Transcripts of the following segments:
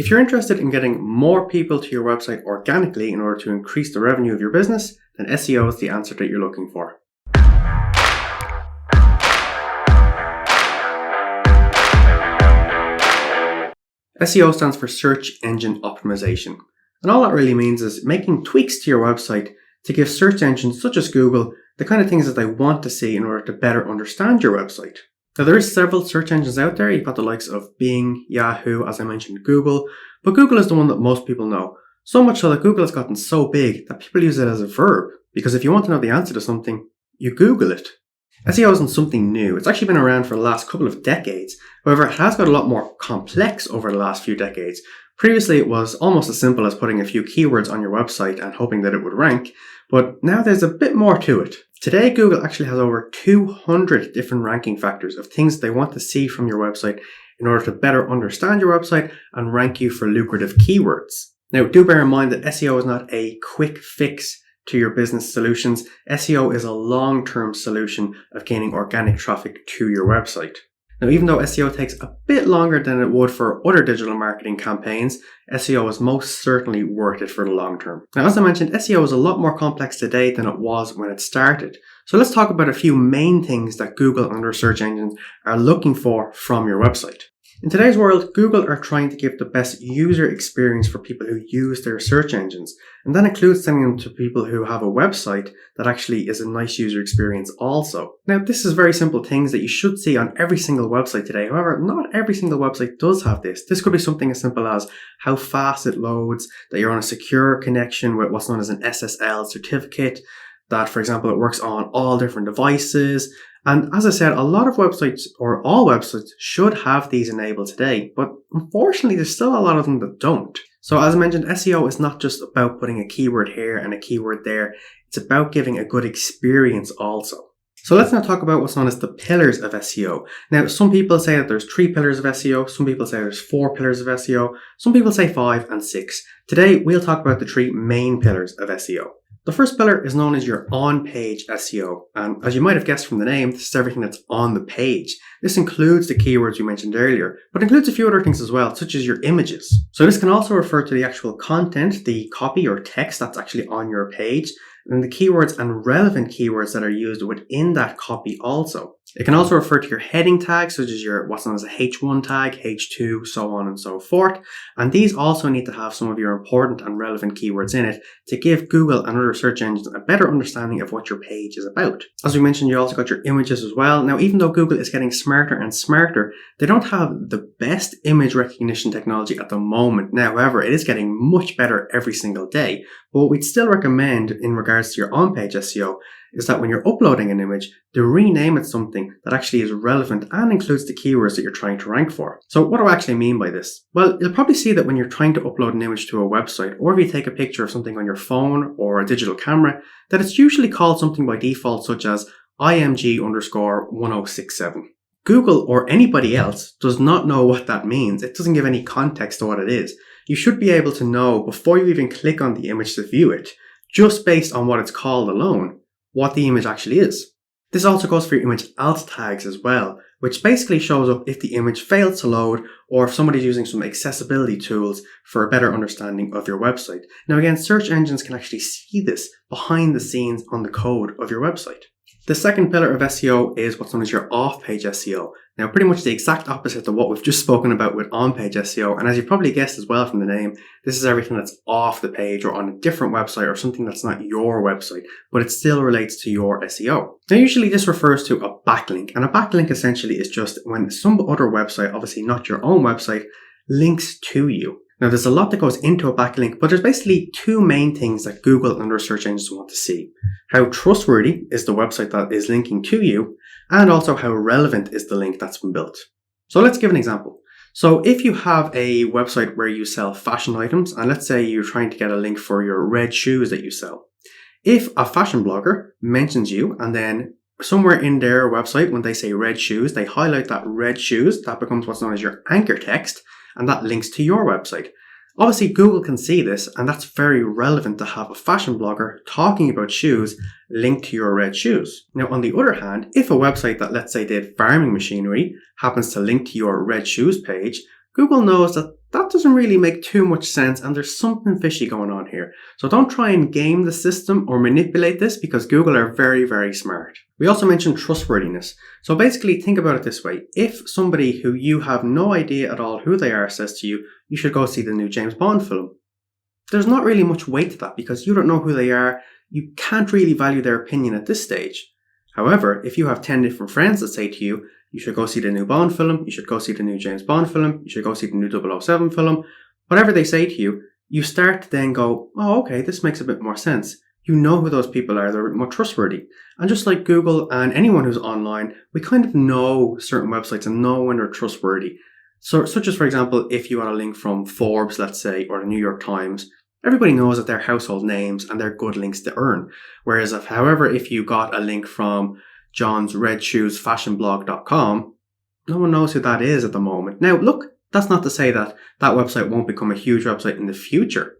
If you're interested in getting more people to your website organically in order to increase the revenue of your business, then SEO is the answer that you're looking for. SEO stands for Search Engine Optimization. And all that really means is making tweaks to your website to give search engines such as Google the kind of things that they want to see in order to better understand your website. Now, there is several search engines out there. You've got the likes of Bing, Yahoo, as I mentioned, Google. But Google is the one that most people know. So much so that Google has gotten so big that people use it as a verb. Because if you want to know the answer to something, you Google it. SEO isn't something new. It's actually been around for the last couple of decades. However, it has got a lot more complex over the last few decades. Previously, it was almost as simple as putting a few keywords on your website and hoping that it would rank. But now there's a bit more to it. Today, Google actually has over 200 different ranking factors of things they want to see from your website in order to better understand your website and rank you for lucrative keywords. Now, do bear in mind that SEO is not a quick fix to your business solutions. SEO is a long-term solution of gaining organic traffic to your website. Now, even though SEO takes a bit longer than it would for other digital marketing campaigns, SEO is most certainly worth it for the long term. Now, as I mentioned, SEO is a lot more complex today than it was when it started. So let's talk about a few main things that Google and other search engines are looking for from your website. In today's world, Google are trying to give the best user experience for people who use their search engines. And that includes sending them to people who have a website that actually is a nice user experience also. Now, this is very simple things that you should see on every single website today. However, not every single website does have this. This could be something as simple as how fast it loads, that you're on a secure connection with what's known as an SSL certificate, that, for example, it works on all different devices. And as I said, a lot of websites, or all websites, should have these enabled today, but unfortunately there's still a lot of them that don't. So as I mentioned, SEO is not just about putting a keyword here and a keyword there, it's about giving a good experience also. So let's now talk about what's known as the pillars of SEO. Now, some people say that there's 3 pillars of SEO, some people say there's 4 pillars of SEO, some people say 5 and 6. Today, we'll talk about the 3 main pillars of SEO. The first pillar is known as your on-page SEO, and as you might have guessed from the name, this is everything that's on the page. This includes the keywords we mentioned earlier, but includes a few other things as well, such as your images. So this can also refer to the actual content, the copy or text that's actually on your page, and the keywords and relevant keywords that are used within that copy also. It can also refer to your heading tags, such as your what's known as a H1 tag, H2, so on and so forth. And these also need to have some of your important and relevant keywords in it to give Google and other search engines a better understanding of what your page is about. As we mentioned, you also got your images as well. Now, even though Google is getting smarter and smarter, they don't have the best image recognition technology at the moment. Now, however, it is getting much better every single day. But what we'd still recommend in regards to your on-page SEO is that when you're uploading an image, to rename it something that actually is relevant and includes the keywords that you're trying to rank for. So what do I actually mean by this? Well, you'll probably see that when you're trying to upload an image to a website, or if you take a picture of something on your phone or a digital camera, that it's usually called something by default such as IMG_1067. Google or anybody else does not know what that means. It doesn't give any context to what it is. You should be able to know before you even click on the image to view it, just based on what it's called alone, what the image actually is. This also goes for your image alt tags as well, which basically shows up if the image fails to load or if somebody's using some accessibility tools for a better understanding of your website. Now again, search engines can actually see this behind the scenes on the code of your website. The second pillar of SEO is what's known as your off-page SEO. Now, pretty much the exact opposite of what we've just spoken about with on-page SEO. And as you probably guessed as well from the name, this is everything that's off the page or on a different website or something that's not your website, but it still relates to your SEO. Now, usually this refers to a backlink. And a backlink essentially is just when some other website, obviously not your own website, links to you. Now, there's a lot that goes into a backlink, but there's basically 2 main things that Google and other search engines want to see. How trustworthy is the website that is linking to you, and also how relevant is the link that's been built. So let's give an example. So if you have a website where you sell fashion items, and let's say you're trying to get a link for your red shoes that you sell. If a fashion blogger mentions you, and then somewhere in their website, when they say red shoes, they highlight that red shoes, that becomes what's known as your anchor text, and that links to your website. Obviously, Google can see this, and that's very relevant to have a fashion blogger talking about shoes linked to your red shoes. Now, on the other hand, if a website that, let's say, did farming machinery happens to link to your red shoes page, Google knows that that doesn't really make too much sense and there's something fishy going on here. So don't try and game the system or manipulate this because Google are very, very smart. We also mentioned trustworthiness. So basically think about it this way. If somebody who you have no idea at all who they are says to you, you should go see the new James Bond film. There's not really much weight to that because you don't know who they are. You can't really value their opinion at this stage. However, if you have 10 different friends that say to you, you should go see the new Bond film, you should go see the new James Bond film, you should go see the new 007 film, whatever they say to you, you start to then go, oh, okay, this makes a bit more sense. You know who those people are, they're more trustworthy. And just like Google and anyone who's online, we kind of know certain websites and know when they're trustworthy. So, such as, for example, if you had a link from Forbes, let's say, or the New York Times, everybody knows that they're household names and they're good links to earn. Whereas, if you got a link from johnsredshoesfashionblog.com, no one knows who that is at the moment. Now, look, that's not to say that that website won't become a huge website in the future,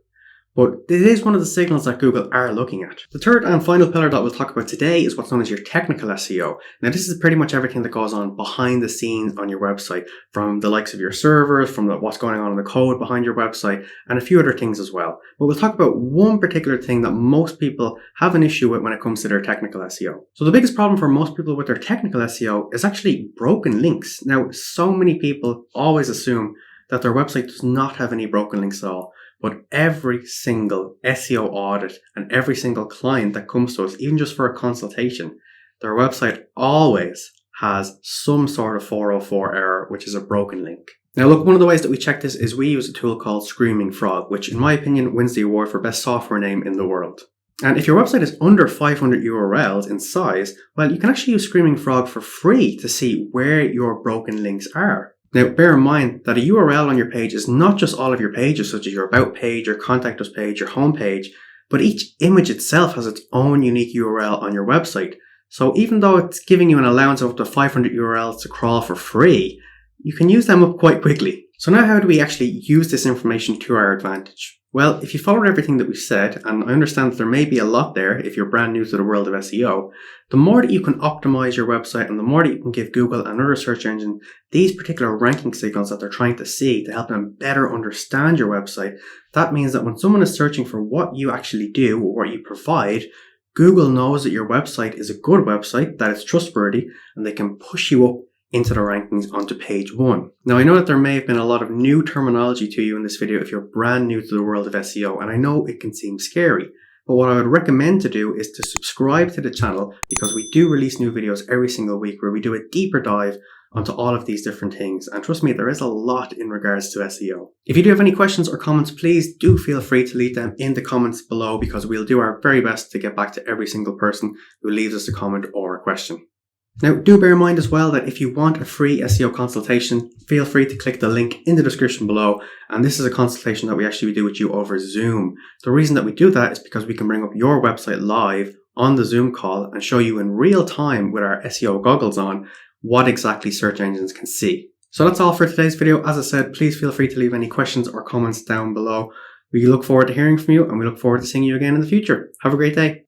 but it is one of the signals that Google are looking at. The third and final pillar that we'll talk about today is what's known as your technical SEO. Now, this is pretty much everything that goes on behind the scenes on your website, from the likes of your servers, from what's going on in the code behind your website, and a few other things as well. But we'll talk about one particular thing that most people have an issue with when it comes to their technical SEO. So the biggest problem for most people with their technical SEO is actually broken links. Now, so many people always assume that their website does not have any broken links at all. But every single SEO audit and every single client that comes to us, even just for a consultation, their website always has some sort of 404 error, which is a broken link. Now look, one of the ways that we check this is we use a tool called Screaming Frog, which in my opinion wins the award for best software name in the world. And if your website is under 500 URLs in size, well, you can actually use Screaming Frog for free to see where your broken links are. Now, bear in mind that a URL on your page is not just all of your pages, such as your About page, your Contact Us page, your Home page, but each image itself has its own unique URL on your website. So even though it's giving you an allowance of up to 500 URLs to crawl for free, you can use them up quite quickly. So now how do we actually use this information to our advantage? Well, if you followed everything that we said, and I understand that there may be a lot there if you're brand new to the world of SEO, the more that you can optimize your website and the more that you can give Google and other search engines these particular ranking signals that they're trying to see to help them better understand your website, that means that when someone is searching for what you actually do or what you provide, Google knows that your website is a good website, that it's trustworthy, and they can push you up into the rankings onto page 1. Now, I know that there may have been a lot of new terminology to you in this video if you're brand new to the world of SEO, and I know it can seem scary, but what I would recommend to do is to subscribe to the channel because we do release new videos every single week where we do a deeper dive onto all of these different things, and trust me, there is a lot in regards to SEO. If you do have any questions or comments, please do feel free to leave them in the comments below because we'll do our very best to get back to every single person who leaves us a comment or a question. Now, do bear in mind as well that if you want a free SEO consultation, feel free to click the link in the description below. And this is a consultation that we actually do with you over Zoom. The reason that we do that is because we can bring up your website live on the Zoom call and show you in real time with our SEO goggles on what exactly search engines can see. So that's all for today's video. As I said, please feel free to leave any questions or comments down below. We look forward to hearing from you and we look forward to seeing you again in the future. Have a great day.